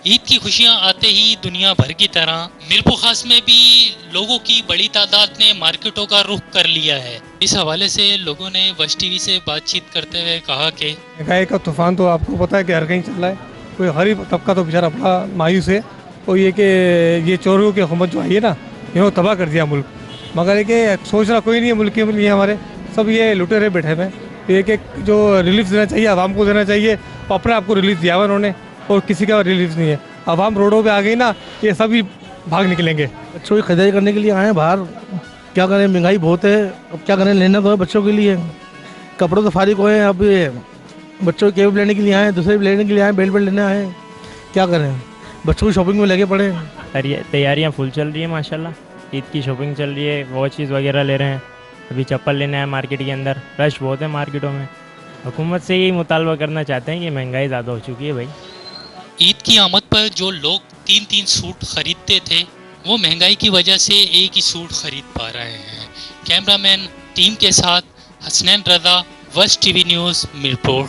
ईद की खुशियां आते ही दुनिया भर की तरह मीरपुर खास में भी लोगों की बड़ी तादाद ने मार्केटों का रुख कर लिया है। इस हवाले से लोगों ने वश टीवी से बातचीत करते हुए कहा कि महंगाई का तूफान तो आपको पता है कि हर कहीं चल रहा है। कोई गरीब तबका तो बेचारा बड़ा मायूस है। और ये कि ये चोरों की हुकूमत जो आई है ना, इन्होंने तबाह कर दिया मुल्क। मगर ये कि सोच रहा कोई नहीं है मुल्क के लिए, हमारे सब ये लुटेरे बैठे हुए हैं। तो ये कि जो रिलीफ देना चाहिए आवाम को देना चाहिए, और अपने आप को रिलीफ दिया हुआ उन्होंने, और किसी का रिलीफ नहीं है। आवाम रोडों पे आ गई ना, ये सभी भाग निकलेंगे। बच्चों की खरीदारी करने के लिए आए हैं बाहर। क्या करें, महंगाई बहुत है। अब क्या करें, लेना तो है बच्चों के लिए। कपड़ों तो फारिग हुए हैं। अब ये बच्चों की केब लेने के लिए आए हैं, दूसरे भी लेने के लिए आए हैं, बेल्ट लेने आए हैं। क्या करें, बच्चों की शॉपिंग में लगे पड़े हैं। तैयारियां फुल चल रही है माशाल्लाह। ईद की शॉपिंग चल रही है, वॉचेस वगैरह ले रहे हैं। अभी चप्पल लेने आए मार्केट के अंदर, रश बहुत है मार्केटों में। हुकूमत से यही मुतालबा करना चाहते हैं कि महंगाई ज़्यादा हो चुकी है भाई। ईद की आमद पर जो लोग 3-3 सूट खरीदते थे, वो महंगाई की वजह से एक ही सूट खरीद पा रहे हैं। कैमरामैन टीम के साथ हसनैन रजा, वश टीवी न्यूज़, मीरपुर।